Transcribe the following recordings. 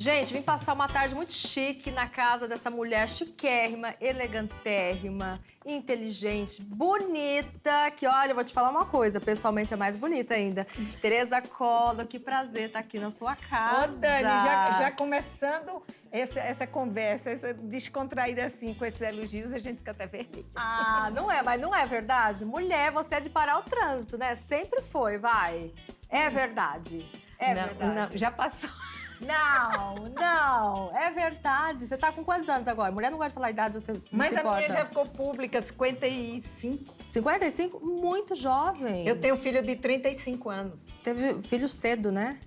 Gente, vim passar uma tarde muito chique na casa dessa mulher chiquérrima, elegantérrima, inteligente, bonita, que olha, eu vou te falar uma coisa, pessoalmente é mais bonita ainda. Tereza Collor, que prazer estar aqui na sua casa. Ô, Dani, já começando essa conversa, essa descontraída assim, com esses elogios, a gente fica até vermelha. Ah, não é, mas não é verdade? Mulher, você é de parar o trânsito, né? Sempre foi, vai. É verdade. É verdade. Não, já passou. Não, é verdade. Você tá com quantos anos agora? Mulher não gosta de falar a idade, você Mas não se a minha importa. já ficou pública, 55. 55? Muito jovem. Eu tenho filho de 35 anos. Teve filho cedo, né?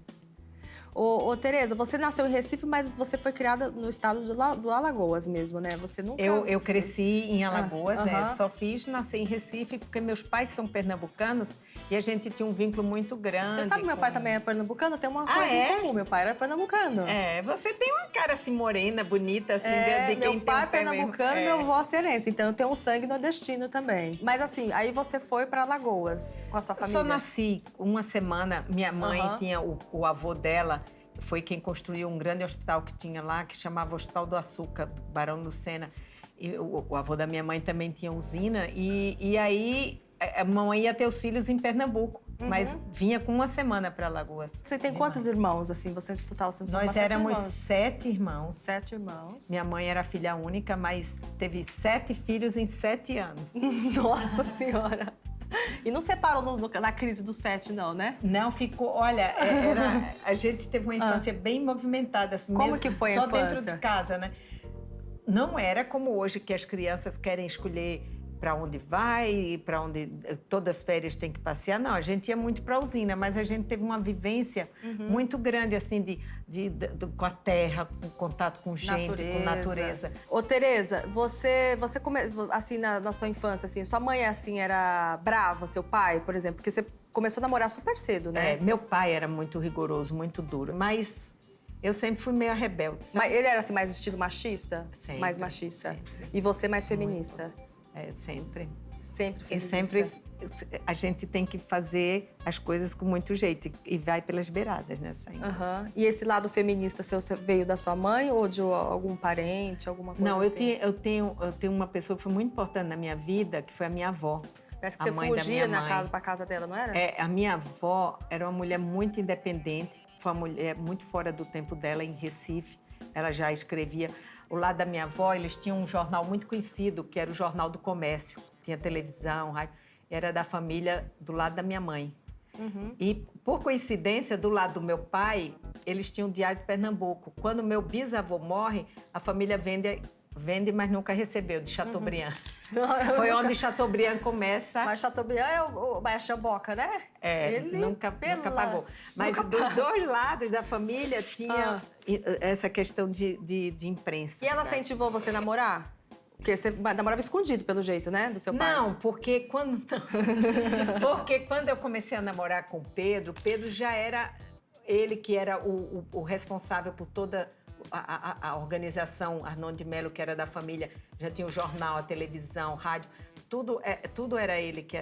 Ô, Tereza, você nasceu em Recife, mas você foi criada no estado do Alagoas mesmo, né? Você nunca... Eu cresci em Alagoas, aham. só fiz nascer em Recife porque meus pais são pernambucanos e a gente tinha um vínculo muito grande. Você sabe que meu pai também é pernambucano? Tem uma coisa em comum, meu pai era pernambucano. É, você tem uma cara assim morena, bonita, assim, de quem meu pai é tem um pé mesmo. pernambucano e meu avô cearense, então eu tenho um sangue nordestino também. Mas assim, aí você foi pra Alagoas com a sua Eu família? só nasci uma semana, minha mãe tinha o avô dela, foi quem construiu um grande hospital que tinha lá, que chamava Hospital do Açúcar, do Barão do Sena. E o avô da minha mãe também tinha usina, e aí a mamãe ia ter os filhos em Pernambuco, mas vinha com uma semana para Alagoas. Você tem quantos irmãos, assim, vocês total? Você Nós éramos 7 irmãos. 7 irmãos. Minha mãe era filha única, mas teve 7 filhos em 7 anos. Nossa Senhora! E não separou na crise do 7, não, né? Não, ficou... Olha, a gente teve uma infância bem movimentada. Assim, Como mesmo, que foi a só infância? dentro de casa, né? Não era como hoje, que as crianças querem escolher para onde vai, para onde todas as férias tem que passear. Não, a gente ia muito para a usina, mas a gente teve uma vivência muito grande, assim, com a terra, com contato com gente, com natureza. Ô, Tereza, você assim, na sua infância, assim, sua mãe, assim, era brava, seu pai, por exemplo? Porque você começou a namorar super cedo, né? Meu pai era muito rigoroso, muito duro, mas eu sempre fui meio rebelde, sabe? Mas ele era, assim, mais estilo machista? Sempre, Mais machista. sempre. E você mais feminista? Sempre. Sempre E feminista. sempre a gente tem que fazer as coisas com muito jeito e vai pelas beiradas, né? E esse lado feminista seu veio da sua mãe ou de algum parente, alguma coisa Não, assim? eu tenho uma pessoa que foi muito importante na minha vida, que foi a minha avó. Parece que a você mãe da fugia minha mãe. pra casa dela, não era? A minha avó era uma mulher muito independente, foi uma mulher muito fora do tempo dela, em Recife. Ela já escrevia. O lado da minha avó, eles tinham um jornal muito conhecido, que era o Jornal do Comércio. Tinha televisão, rádio. Era da família do lado da minha mãe. E, por coincidência, do lado do meu pai, eles tinham o Diário de Pernambuco. Quando meu bisavô morre, a família vende, mas nunca recebeu, de Chateaubriand. Foi onde Chateaubriand começa. Mas Chateaubriand é o Baixão Boca, né? Ele nunca pagou. Mas dos dois lados da família tinha essa questão de imprensa. E ela sabe? incentivou você a namorar? Porque você namorava escondido, pelo jeito, né? Do seu pai. Não, porque quando eu comecei a namorar com o Pedro já era ele que era o responsável por toda a organização. Arnon de Mello, que era da família, já tinha o jornal, a televisão, rádio, tudo era ele que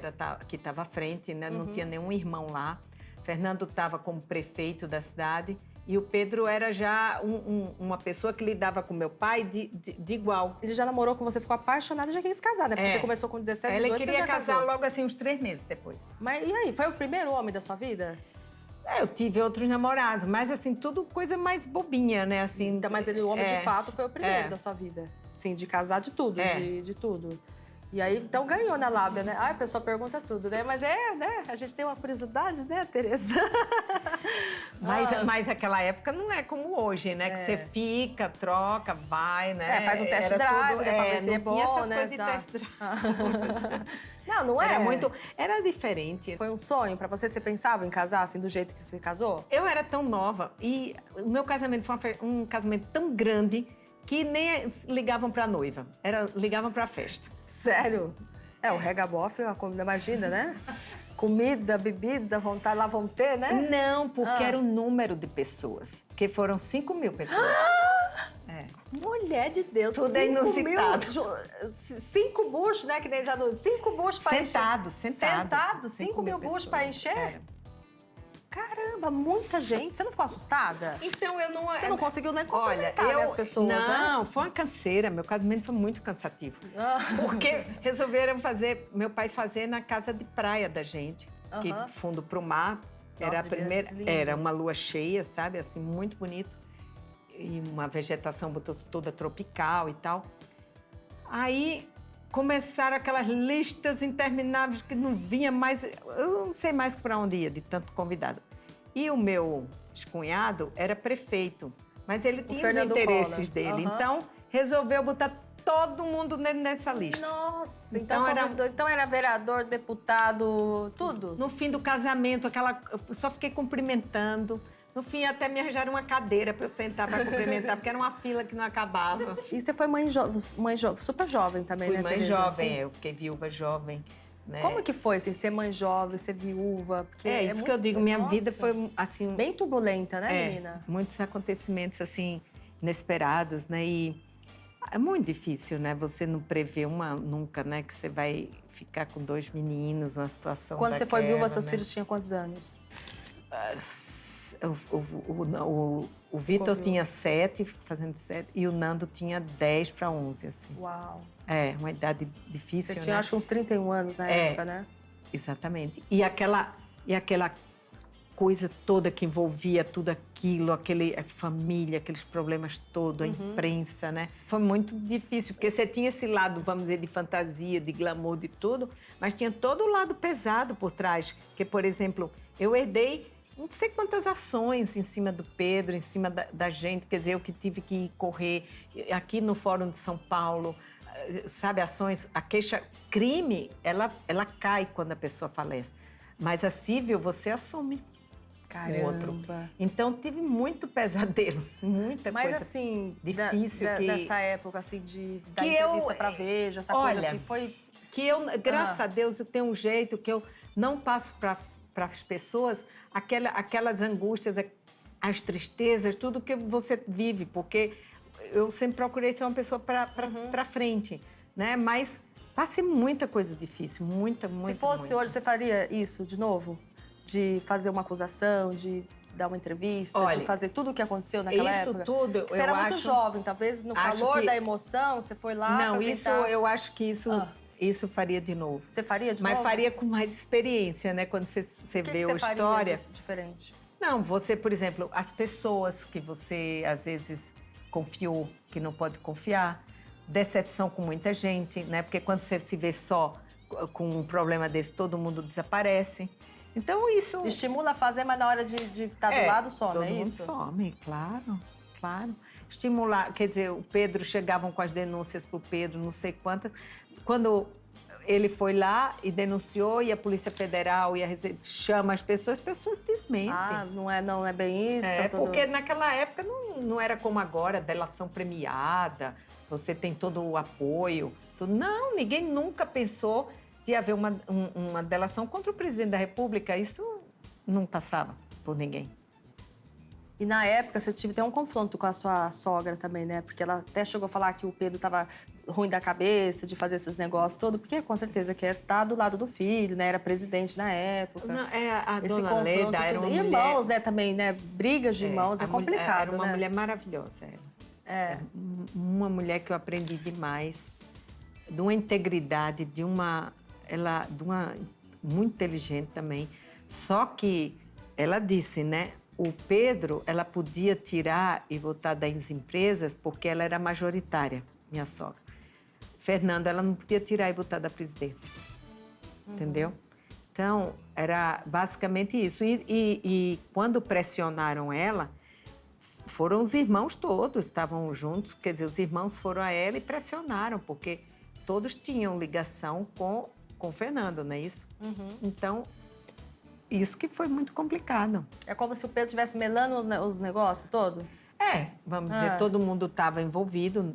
estava à frente, né? Não tinha nenhum irmão lá. Fernando estava como prefeito da cidade e o Pedro era já uma pessoa que lidava com meu pai de igual. Ele já namorou com você, ficou apaixonado e já quis casar, né? Porque você começou com 17, 18, Ele você queria já casar casou. logo assim, uns 3 meses depois. Mas e aí, foi o primeiro homem da sua vida? Eu tive outros namorados, mas assim, tudo coisa mais bobinha, né? Assim, Então, mas o homem de fato foi o primeiro da sua vida. Sim, de casar, de tudo, de tudo. E aí, então ganhou na lábia, né? Ai, a pessoa pergunta tudo, né? Mas né? A gente tem uma curiosidade, né, Tereza? Mas aquela época não é como hoje, né? Que você fica, troca, vai, né? Faz um test drive, né? Pra ver se não é tinha bom, essas né? coisas de test drive. Não é? Era diferente. Foi um sonho pra você? Você pensava em casar, assim, do jeito que você casou? Eu era tão nova e o meu casamento foi um casamento tão grande que nem ligavam pra noiva, ligavam pra festa. Sério? O regabof, a comida, imagina, né? Comida, bebida, vontade, lá vão ter, né? Não, porque era o número de pessoas. Porque foram 5.000 pessoas. Mulher de Deus, Tudo é inusitado. 5 buchos, né? Que nem já no 5 buchos pra encher. Sentado. 5 mil buchos pra encher? Caramba, muita gente. Você não ficou assustada? Então, eu não... Você não conseguiu nem Olha, cumprimentar né, as pessoas, né? Não, foi uma canseira. Meu casamento foi muito cansativo. Porque resolveram fazer, meu pai fazer na casa de praia da gente, que fundo pro mar. Era a primeira, era uma lua cheia, sabe? Assim, muito bonito. E uma vegetação toda tropical e tal. Aí começaram aquelas listas intermináveis que não vinha mais... Eu não sei mais para onde ia, de tanto convidado. E o meu ex-cunhado era prefeito, mas ele tinha os interesses dele. Então, resolveu botar todo mundo nessa lista. Nossa, então era vereador, deputado, tudo? No fim do casamento, eu só fiquei cumprimentando. No fim, até me arranjaram uma cadeira para eu sentar para cumprimentar, porque era uma fila que não acabava. E você foi mãe super jovem também, Fui né, mãe Tereza? jovem, eu fiquei viúva jovem. Né? Como que foi, assim, ser mãe jovem, ser viúva? Porque isso muito... que eu digo, minha vida foi, assim... Bem turbulenta, né, menina? Muitos acontecimentos, assim, inesperados, né? E é muito difícil, né? Você não prevê nunca, né? Que você vai ficar com 2 meninos, uma situação Quando você foi viúva, seus né? filhos tinham quantos anos? O Vitor tinha 7, fazendo 7, e o Nando tinha 10 para 11, assim. Uau! É, uma idade difícil, Você tinha, acho que uns 31 anos na época, né? Exatamente. E aquela coisa toda que envolvia tudo aquilo, a família, aqueles problemas todos, a imprensa, né? Foi muito difícil, porque você tinha esse lado, vamos dizer, de fantasia, de glamour, de tudo, mas tinha todo o lado pesado por trás. Que, por exemplo, eu herdei não sei quantas ações em cima do Pedro, em cima da gente, quer dizer, eu que tive que correr aqui no Fórum de São Paulo, sabe, ações, a queixa-crime, ela cai quando a pessoa falece, mas a civil você assume. Caramba. O outro. Então, tive muito pesadelo, muita mas, coisa assim, difícil. Dessa época, assim, da entrevista pra Veja, essa coisa assim, foi... Que eu, graças a Deus, eu tenho um jeito que eu não passo para as pessoas aquelas angústias, as tristezas, tudo que você vive, porque eu sempre procurei ser uma pessoa para frente, né? Mas passei muita coisa difícil, muita. Se fosse hoje, você faria isso de novo? De fazer uma acusação, de dar uma entrevista, de fazer tudo o que aconteceu naquela época? Isso tudo, você era muito jovem, talvez no calor da emoção, você foi lá Não, eu acho que isso faria de novo. Você faria de novo? Mas faria com mais experiência, né? Quando você vê a história. Faria diferente? Não, você, por exemplo, as pessoas que você, às vezes, confiou, que não pode confiar. Decepção com muita gente, né? Porque quando você se vê só com um problema desse, todo mundo desaparece. Então, isso... Estimula a fazer, mas na hora de estar do lado some, é isso? Todo mundo some, claro. Estimular, quer dizer, o Pedro, chegavam com as denúncias para o Pedro, não sei quantas. Quando ele foi lá e denunciou, e a Polícia Federal chama as pessoas desmentem. Não é bem isso? Porque naquela época não era como agora, delação premiada, você tem todo o apoio. Tudo. Não, ninguém nunca pensou de haver uma delação contra o presidente da República. Isso não passava por ninguém. E na época você teve até um confronto com a sua sogra também, né? Porque ela até chegou a falar que o Pedro estava ruim da cabeça de fazer esses negócios todos, porque com certeza quer estar do lado do filho, né? Era presidente na época. Não, a esse dona Leda era uma mulher... Irmãos, né, também, né? Brigas de irmãos, é complicado, era uma mulher maravilhosa. Uma mulher que eu aprendi demais, de uma integridade, de uma muito inteligente também. Só que ela disse, né? O Pedro, ela podia tirar e botar das empresas porque ela era majoritária, minha sogra. Fernanda, ela não podia tirar e botar da presidência, entendeu? Então, era basicamente isso. E quando pressionaram ela, foram os irmãos todos, estavam juntos, quer dizer, os irmãos foram a ela e pressionaram, porque todos tinham ligação com o Fernando, não é isso? Então... Isso que foi muito complicado. É como se o Pedro estivesse melando os negócios todos? Vamos dizer, todo mundo estava envolvido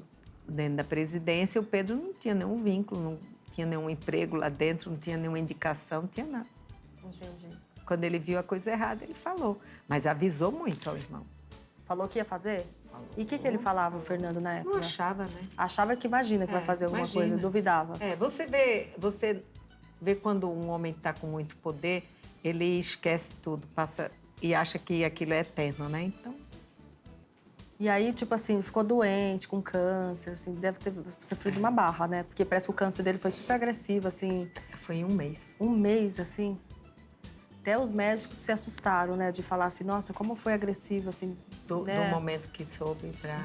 dentro da presidência. O Pedro não tinha nenhum vínculo, não tinha nenhum emprego lá dentro, não tinha nenhuma indicação, não tinha nada. Entendi. Quando ele viu a coisa errada, ele falou. Mas avisou muito ao irmão. Falou que ia fazer? Falou. E o que ele falava, o Fernando, na época? Não achava, né? Achava que imagina que vai fazer alguma coisa, duvidava. Você vê quando um homem está com muito poder... Ele esquece tudo, passa e acha que aquilo é eterno, né? Então, E aí, tipo assim, ficou doente, com câncer, assim, deve ter sofrido uma barra, né? Porque parece que o câncer dele foi super agressivo, assim. foi em um mês. Um mês, assim. Até os médicos se assustaram, né? De falar assim, nossa, como foi agressivo, assim. Do né? momento que soube para...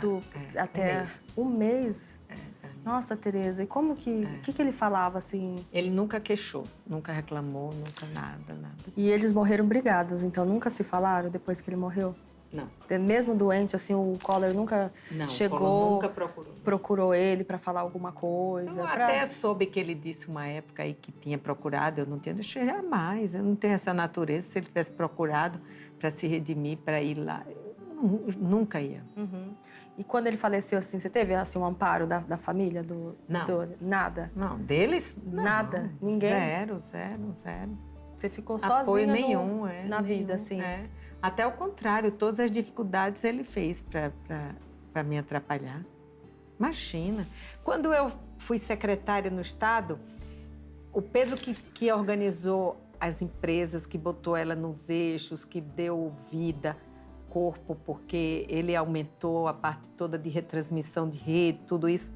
Até um mês. pra mim. Nossa, Tereza, e como que... O que ele falava, assim? Ele nunca queixou, nunca reclamou, nunca nada. E eles morreram brigados, então nunca se falaram depois que ele morreu? Não. Mesmo doente, assim, o Collor nunca Não, chegou... o Collor nunca procurou. Procurou ele para falar alguma coisa? Eu até soube que ele disse uma época aí que tinha procurado, eu não tenho, jamais, eu não tenho essa natureza. Se ele tivesse procurado para se redimir, para ir lá, eu nunca ia. Uhum. E quando ele faleceu, assim, você teve assim, um amparo da família? Não. Nada? Não, deles? Nada? Ninguém? Zero. Você ficou Apoio sozinha nenhum, na vida, nenhum, assim? É. Até o contrário, todas as dificuldades ele fez para me atrapalhar. Imagina. Quando eu fui secretária no Estado, o Pedro que organizou as empresas, que botou ela nos eixos, que deu vida, corpo, porque ele aumentou a parte toda de retransmissão de rede, tudo isso.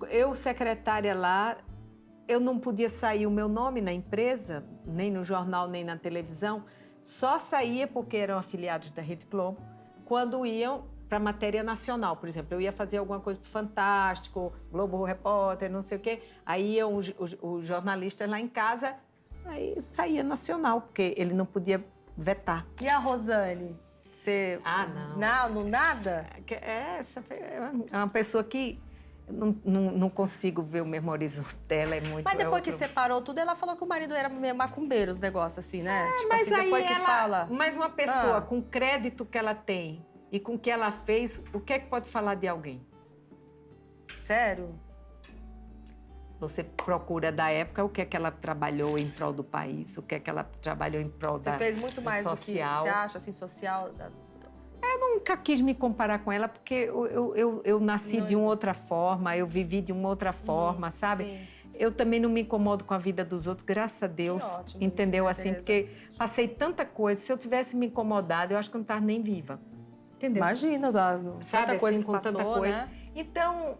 Eu, secretária lá, eu não podia sair o meu nome na empresa, nem no jornal, nem na televisão. Só saía porque eram afiliados da Rede Globo, quando iam para matéria nacional. Por exemplo, eu ia fazer alguma coisa para o Fantástico, Globo Repórter, não sei o quê. Aí iam os jornalistas lá em casa, aí saía nacional, porque ele não podia vetar. E a Rosane? Você... não. Não, nada? Essa é uma pessoa que não consigo ver o mesmo horizonte dela, é muito... Mas depois que separou tudo, ela falou que o marido era meio macumbeiro, os negócios assim, né? Tipo mas assim, aí depois que fala... Mas uma pessoa com o crédito que ela tem e com o que ela fez, o que é que pode falar de alguém? Sério? Você procura da época o que é que ela trabalhou em prol do país, o que é que ela trabalhou em prol Você fez muito mais social. do que você acha, assim, social... Eu nunca quis me comparar com ela, porque eu nasci de uma outra forma, eu vivi de uma outra forma, sabe? Sim. Eu também não me incomodo com a vida dos outros, graças a Deus. Ótimo entendeu? isso, né, assim, porque passei tanta coisa, se eu tivesse me incomodado, eu acho que eu não estava nem viva. Entendeu? Imagina, Sabe, tanta coisa assim, que com passou, tanta coisa. né? Então,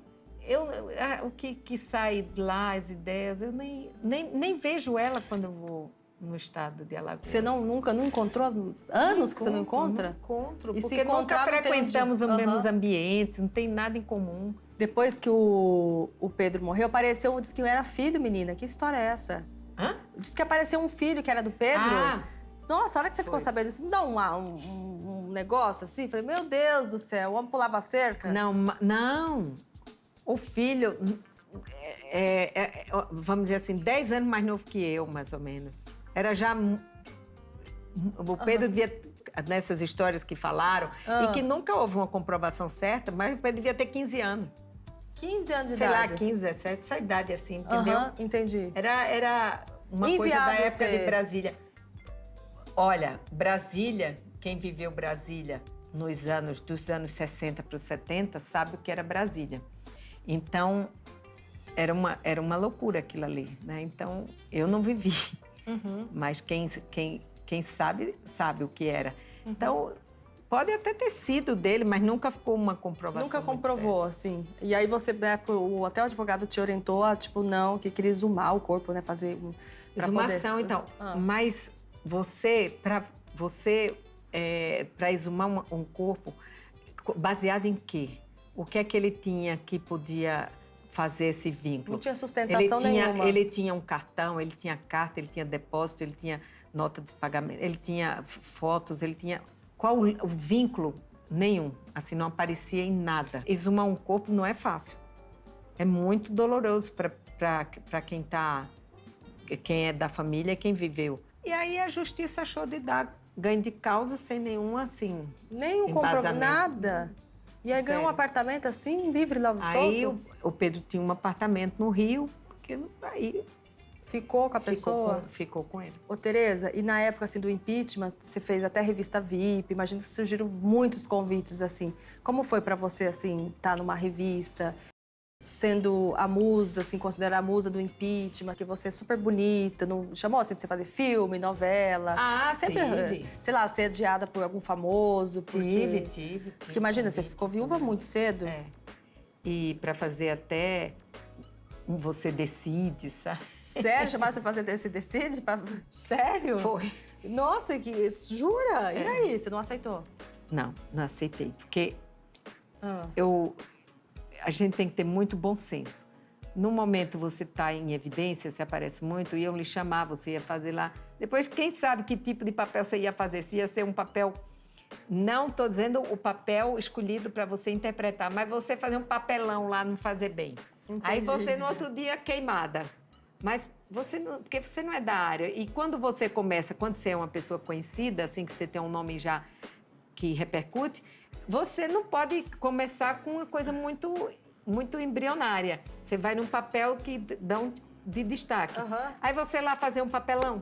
o que sai lá, as ideias, eu nem vejo ela quando eu vou no estado de Alagoas. Você nunca encontrou? Anos que você não encontra? Não encontro, E porque se nunca encontrar, frequentamos os mesmos ambientes, não tem nada em comum. Depois que o Pedro morreu, apareceu, disse que era filho, menina. Que história é essa? Hã? Disse que apareceu um filho que era do Pedro. Ah, Nossa, a hora que você ficou sabendo disso, não dá um negócio assim? Falei, meu Deus do céu, o homem pulava a cerca? não. O filho, vamos dizer assim, 10 anos mais novo que eu, mais ou menos. Era já... O Pedro devia, nessas histórias que falaram, e que nunca houve uma comprovação certa, mas o Pedro devia ter 15 anos. 15 anos de Sei idade? lá, 15, 17, essa idade assim, entendeu? Entendi. Era uma coisa da Inviável época ter. de Brasília. Olha, Brasília, quem viveu Brasília dos anos 60 para os 70, sabe o que era Brasília. Então, era uma loucura aquilo ali, né? Então, eu não vivi. Mas quem sabe o que era. Então, pode até ter sido dele, mas nunca ficou uma comprovação. Nunca comprovou, assim. E aí você, até o advogado te orientou a, tipo, não, que queria exumar o corpo, né? Fazer... Exumação, então. Mas para exumar um corpo, baseado em quê? O que é que ele tinha que podia fazer esse vínculo? Não tinha sustentação nenhuma. Ele tinha um cartão, ele tinha carta, ele tinha depósito, ele tinha nota de pagamento, ele tinha fotos, ele tinha... Qual o vínculo? Nenhum. Assim, não aparecia em nada. Exumar um corpo não é fácil. É muito doloroso para quem é da família, quem viveu. E aí a justiça achou de dar ganho de causa sem nenhum, assim, nenhum embasamento. Nada. E aí ganhou um apartamento assim, livre, lá solto? Aí o Pedro tinha um apartamento no Rio, porque aí... Ficou com a pessoa? Ficou com ele. Ô, Tereza, e na época assim, do impeachment, você fez até revista VIP, imagino que surgiram muitos convites assim. Como foi pra você, assim, estar numa revista? sendo a musa, assim, considerar a musa do impeachment, que você é super bonita, não chamou assim de você fazer filme, novela? Ah, sempre, tive. sei lá, ser adiada por algum famoso, porque... Tive. Porque imagina, você ficou viúva muito cedo. É. E para fazer até Você Decide, sabe? Sério? Chamaram você pra fazer esse decide? Sério? Foi. Nossa, que jura? E aí, você não aceitou? Não aceitei, porque Ah. a gente tem que ter muito bom senso. No momento você está em evidência, você aparece muito, iam lhe chamar, você ia fazer lá. Depois, quem sabe que tipo de papel você ia fazer? Se ia ser um papel... Não estou dizendo o papel escolhido para você interpretar, mas você fazer um papelão lá, não fazer bem. Entendi. Aí você, no outro dia, queimada. Mas você não... Porque você não é da área. E quando você começa, quando você é uma pessoa conhecida, assim, que você tem um nome já que repercute, você não pode começar com uma coisa muito embrionária. Você vai num papel que dão de destaque. Aham. Aí você lá fazer um papelão.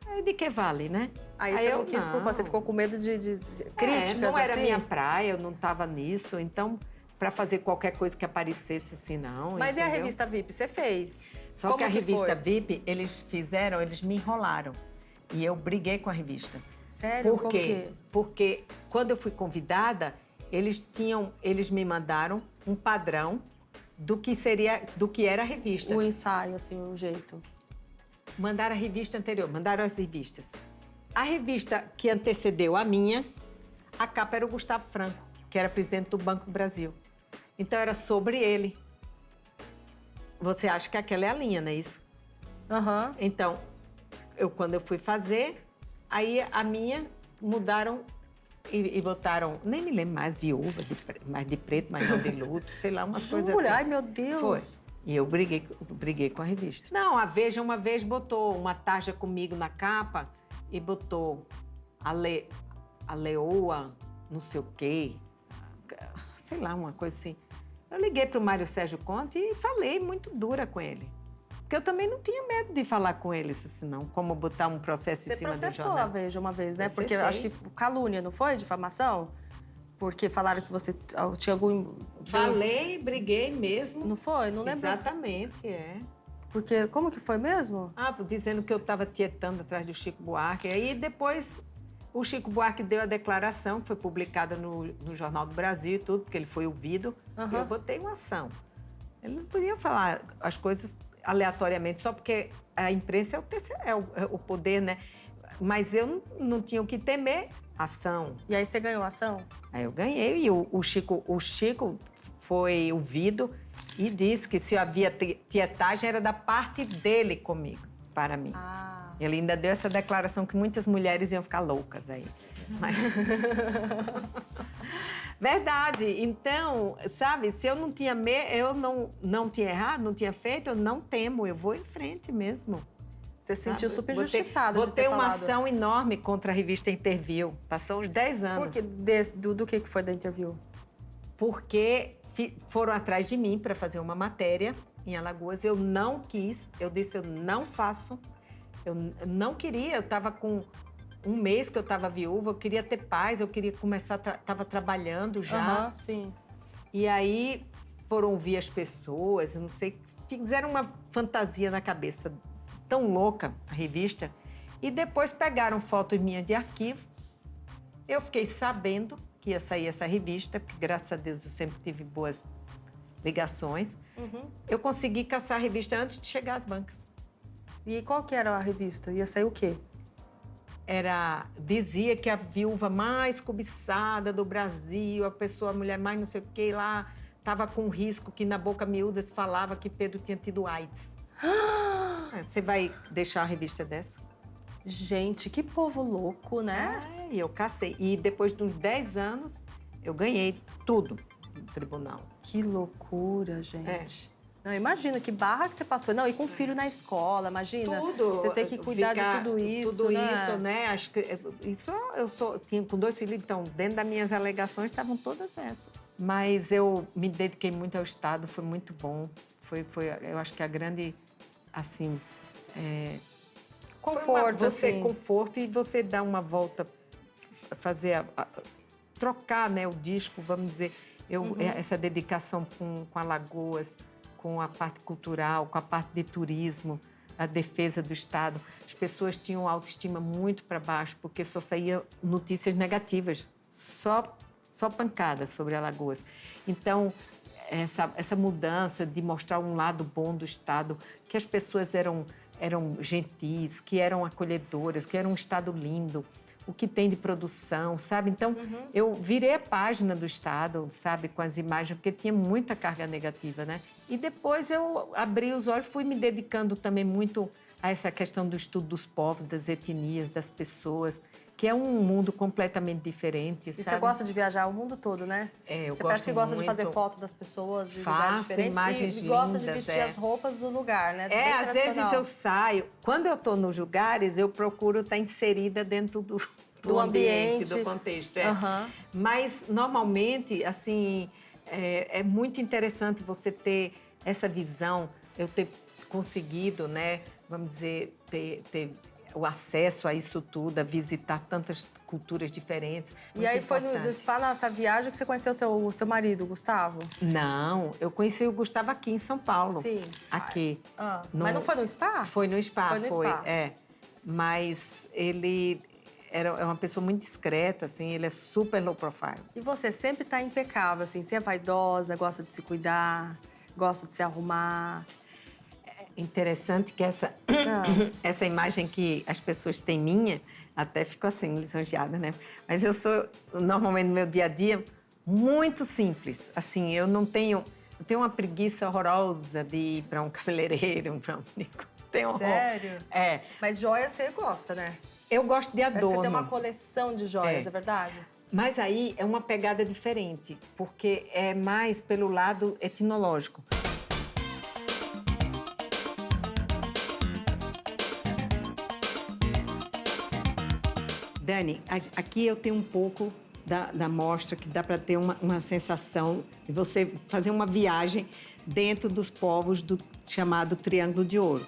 Aí de que vale, né? Aí você não quis, porque você ficou com medo de críticas, não era assim? minha praia, eu não estava nisso. Então, para fazer qualquer coisa que aparecesse assim, não. Mas entendeu? e a revista VIP? Você fez? Só Como que a revista foi? VIP, eles me enrolaram. E eu briguei com a revista. Sério? Por Como quê? que? Porque quando eu fui convidada, eles me mandaram um padrão do que era a revista. O ensaio, assim, o jeito. Mandaram a revista anterior, mandaram as revistas. A revista que antecedeu a minha, a capa era o Gustavo Franco, que era presidente do Banco do Brasil. Então era sobre ele. Você acha que aquela é a linha, não é isso? Aham. Então, quando eu fui fazer, aí a minha mudaram e botaram, nem me lembro mais, viúva, mais de preto, mais não de luto, sei lá, umas coisas assim. Ai, meu Deus. Foi. E eu briguei com a revista. Não, a Veja uma vez botou uma tarja comigo na capa e botou a leoa, não sei o quê, sei lá, uma coisa assim. Eu liguei para o Mário Sérgio Conte e falei muito dura com ele. Porque eu também não tinha medo de falar com ele, assim, não. Como botar um processo Você em cima do processou jornal. a Veja uma vez, né? Processei. Porque eu acho que calúnia, não foi? Difamação? Porque falaram que você tinha algum... Falei, briguei mesmo. Não foi? Não lembro. Exatamente, é. Porque, como que foi mesmo? Dizendo que eu estava tietando atrás do Chico Buarque. Aí depois o Chico Buarque deu a declaração, que foi publicada no Jornal do Brasil e tudo, porque ele foi ouvido. Aham. E eu botei uma ação. Ele não podia falar as coisas aleatoriamente, só porque a imprensa é o poder, né? Mas eu não tinha o que temer. Ação. E aí você ganhou a ação? Aí eu ganhei e o Chico foi ouvido e disse que se havia tietagem era da parte dele comigo, para mim. Ah. Ele ainda deu essa declaração que muitas mulheres iam ficar loucas aí. Mas... Verdade. Então, sabe, se eu não tinha eu não tinha errado, não tinha feito, eu não temo, eu vou em frente mesmo. Você se sentiu super Botei- injustiçada de ter Botei uma falado. ação enorme contra a revista Interview. Passou uns 10 anos. Por que, do que foi da interview? Porque foram atrás de mim para fazer uma matéria em Alagoas. Eu não quis, eu disse, eu não faço. Eu não queria, eu estava com um mês que eu estava viúva, eu queria ter paz, eu queria começar, estava trabalhando já. Aham, sim. E aí foram ouvir as pessoas, eu não sei, fizeram uma fantasia na cabeça tão louca, a revista, e depois pegaram fotos minhas de arquivo. Eu fiquei sabendo que ia sair essa revista, porque graças a Deus eu sempre tive boas ligações. Uhum. Eu consegui caçar a revista antes de chegar às bancas. E qual que era a revista? Ia sair o quê? Dizia que a viúva mais cobiçada do Brasil, a mulher mais não sei o que lá, estava com risco que na boca miúda se falava que Pedro tinha tido AIDS. Você vai deixar a revista dessa? Gente, que povo louco, né? E eu cacei. E depois de uns 10 anos, eu ganhei tudo no tribunal. Que loucura, gente. Não, imagina que barra que você passou. Não, e com o filho na escola, imagina. Tudo. Você tem que cuidar de tudo isso, Tudo né? isso, né? Acho que isso tinha com 2 filhos, então, dentro das minhas alegações estavam todas essas. Mas eu me dediquei muito ao Estado, foi muito bom. Eu acho que a grande, assim... Conforto, assim. Conforto e você dar uma volta, trocar, né, o disco, vamos dizer. Essa dedicação com Alagoas, com a parte cultural, com a parte de turismo, a defesa do Estado. As pessoas tinham autoestima muito para baixo, porque só saíam notícias negativas, só pancada sobre Alagoas. Então, essa mudança de mostrar um lado bom do Estado, que as pessoas eram gentis, que eram acolhedoras, que era um Estado lindo, o que tem de produção, sabe? Então, eu virei a página do Estado, sabe, com as imagens, porque tinha muita carga negativa, né? E depois eu abri os olhos, fui me dedicando também muito a essa questão do estudo dos povos, das etnias, das pessoas, que é um mundo completamente diferente, E sabe? você gosta de viajar o mundo todo, né? Você parece que gosta de fazer fotos das pessoas, de lugares diferentes. Imagens e gosta de lindas, vestir as roupas do lugar, né? Bem Às vezes tradicional. eu saio. Quando eu estou nos lugares, eu procuro estar inserida dentro do ambiente, do contexto. Mas, normalmente, assim, é muito interessante você ter essa visão, eu ter conseguido, né, vamos dizer, ter o acesso a isso tudo, a visitar tantas culturas diferentes. E aí foi no spa, nessa viagem, que você conheceu o seu marido, Gustavo? Não, eu conheci o Gustavo aqui em São Paulo. Sim. Aqui. Mas não foi no spa? Foi no spa, Foi no spa. Mas ele é uma pessoa muito discreta, assim, ele é super low profile. E você sempre tá impecável, assim, você é vaidosa, gosta de se cuidar, gosta de se arrumar. Interessante que essa imagem que as pessoas têm minha, até fico assim, lisonjeada, né? Mas eu sou, normalmente, no meu dia a dia, muito simples. Assim, eu tenho uma preguiça horrorosa de ir para um cabeleireiro, para um manicure. Sério? É. Mas joias você gosta, né? Eu gosto de adorno. Você tem uma coleção de joias, é verdade? Mas aí é uma pegada diferente, porque é mais pelo lado etnológico. Dani, aqui eu tenho um pouco da mostra que dá para ter uma sensação de você fazer uma viagem dentro dos povos do chamado Triângulo de Ouro.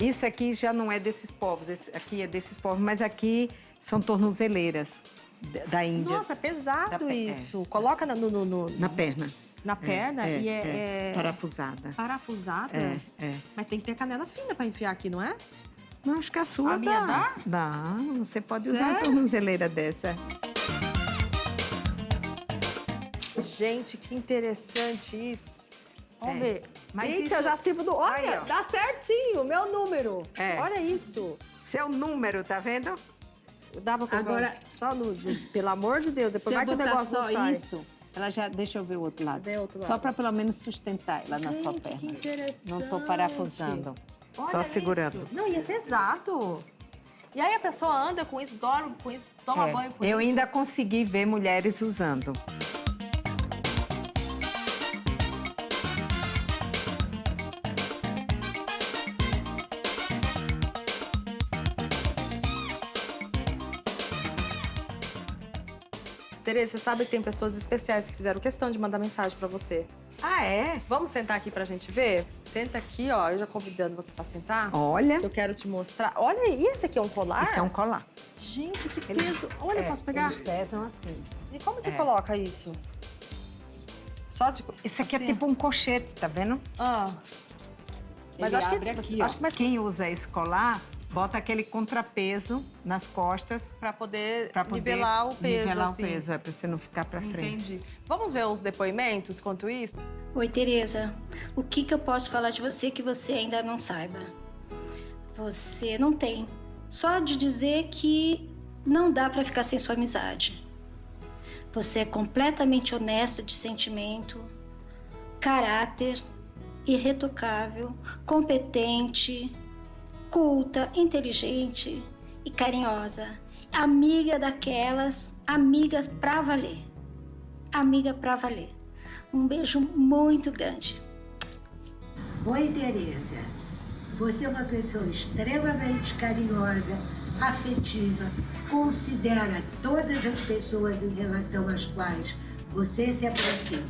Isso aqui já não é desses povos, esse aqui é desses povos, mas aqui são tornozeleiras da Índia. Nossa, é pesado isso. Coloca na perna. Na perna e parafusada. Parafusada? É. Mas tem que ter canela fina pra enfiar aqui, não é? Não, acho que a sua A minha dá? Dá. Você pode usar uma tornozeleira dessa. Gente, que interessante isso. Vamos ver. Mas eita, isso... já sirvo do... Olha, aí, dá certinho, meu número. Olha isso. Seu número, tá vendo? Dá pra colocar agora só nude. Pelo amor de Deus, depois vai que o negócio não sai. Isso, ela já... Deixa eu ver o outro lado. Vê outro lado. Só para pelo menos sustentar ela na sua Gente, perna. que interessante. Não tô parafusando. Olha só segurando. Isso. Não, e é pesado. E aí a pessoa anda com isso, dorme com isso, toma banho com isso. Eu ainda consegui ver mulheres usando. Tereza, você sabe que tem pessoas especiais que fizeram questão de mandar mensagem pra você. Ah, é? Vamos sentar aqui pra gente ver? Senta aqui, ó. Eu já convidando você pra sentar. Olha. Eu quero te mostrar. Olha, e esse aqui é um colar? Isso é um colar. Gente, que peso. Olha, posso pegar? Eles pesam assim. E como que coloca isso? Só de... Isso aqui assim? é tipo um colchete, tá vendo? Mas Ele acho que... abre aqui, acho que mais Quem usa esse colar, bota aquele contrapeso nas costas pra poder para poder nivelar o peso, nivelar assim. o peso, pra você não ficar pra frente. Entendi. Vamos ver os depoimentos quanto isso? Oi, Tereza. O que eu posso falar de você que você ainda não saiba? Você não tem. Só de dizer que não dá pra ficar sem sua amizade. Você é completamente honesta de sentimento, caráter, irretocável, competente, culta, inteligente e carinhosa. Amiga daquelas, amigas pra valer. Amiga pra valer. Um beijo muito grande. Oi, Tereza. Você é uma pessoa extremamente carinhosa, afetiva, considera todas as pessoas em relação às quais você se aproxima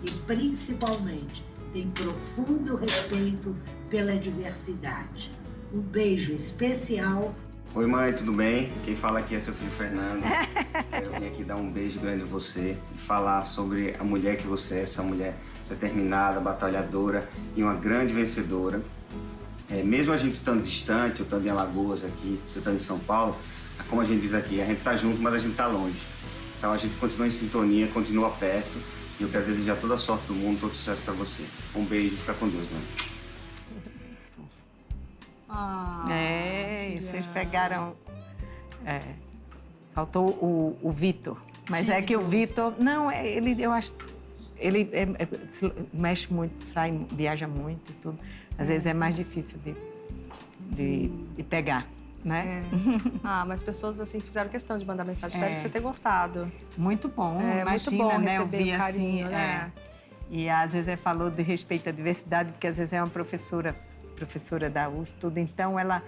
e, principalmente, tem profundo respeito pela diversidade. Um beijo especial Oi, mãe, tudo bem? Quem fala aqui é seu filho Fernando. Quero vir aqui dar um beijo grande em você e falar sobre a mulher que você é, essa mulher determinada, batalhadora e uma grande vencedora. Mesmo a gente estando distante, eu estando em Alagoas aqui, você estando em São Paulo, como a gente diz aqui, a gente está junto, mas a gente está longe. Então a gente continua em sintonia, continua perto e eu quero desejar toda a sorte do mundo, todo sucesso para você. Um beijo, fica com Deus, mãe. Vocês pegaram... faltou o Vitor. Mas é que o Vitor... Não, eu acho... Ele mexe muito, viaja muito e tudo. Às vezes é mais difícil de pegar, né? Mas pessoas assim fizeram questão de mandar mensagem. Espero que você tenha gostado. Muito bom, Imagina, muito bom, né? Ouvir carinho, assim, né? E às vezes falou de respeito à diversidade, porque às vezes é uma professora da USP, tudo. Então ela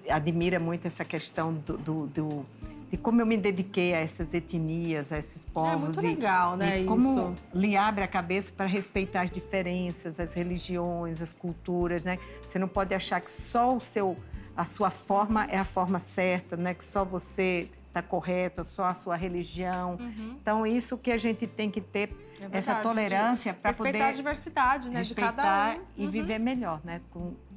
admira muito essa questão de como eu me dediquei a essas etnias, a esses povos. É muito legal, né, e como isso. lhe abre a cabeça para respeitar as diferenças, as religiões, as culturas, né? Você não pode achar que só a sua forma é a forma certa, né? Que só você está correto, só a sua religião. Então, isso que a gente tem que ter, essa tolerância para poder... Respeitar a diversidade, né, de cada um. E viver melhor, né?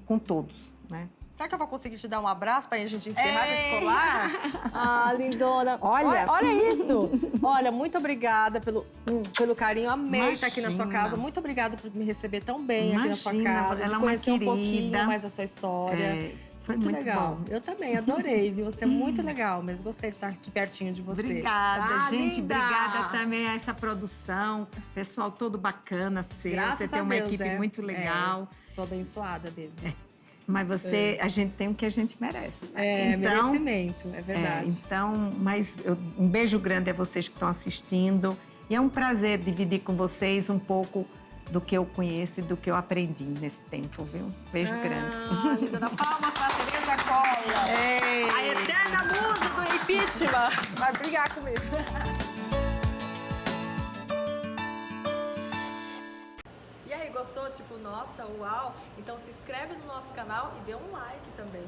Com todos, né? Será que eu vou conseguir te dar um abraço para a gente encerrar esse colar? Lindona. Olha isso. Olha, muito obrigada pelo carinho. Amei estar aqui na sua casa. Muito obrigada por me receber tão bem aqui na sua casa. Ela de é conhecer uma um pouquinho querida. mais da sua história. Foi muito muito legal. bom. Eu também adorei, viu? Você é muito legal, mas gostei de estar aqui pertinho de você. Obrigada, Tá, gente. linda? Obrigada também a essa produção. Pessoal todo bacana seu. Graças Você tem a uma Deus, equipe né? muito legal. Sou abençoada mesmo. Mas a gente tem o que a gente merece. Né? Merecimento, é verdade. Um beijo grande a vocês que estão assistindo. E é um prazer dividir com vocês um pouco do que eu conheço e do que eu aprendi nesse tempo, viu? Beijo grande. Linda, dá palmas pra Tereza Cola. A eterna musa do impeachment. Vai brigar comigo. E aí, gostou? Tipo, nossa, uau? Então se inscreve no nosso canal e dê um like também.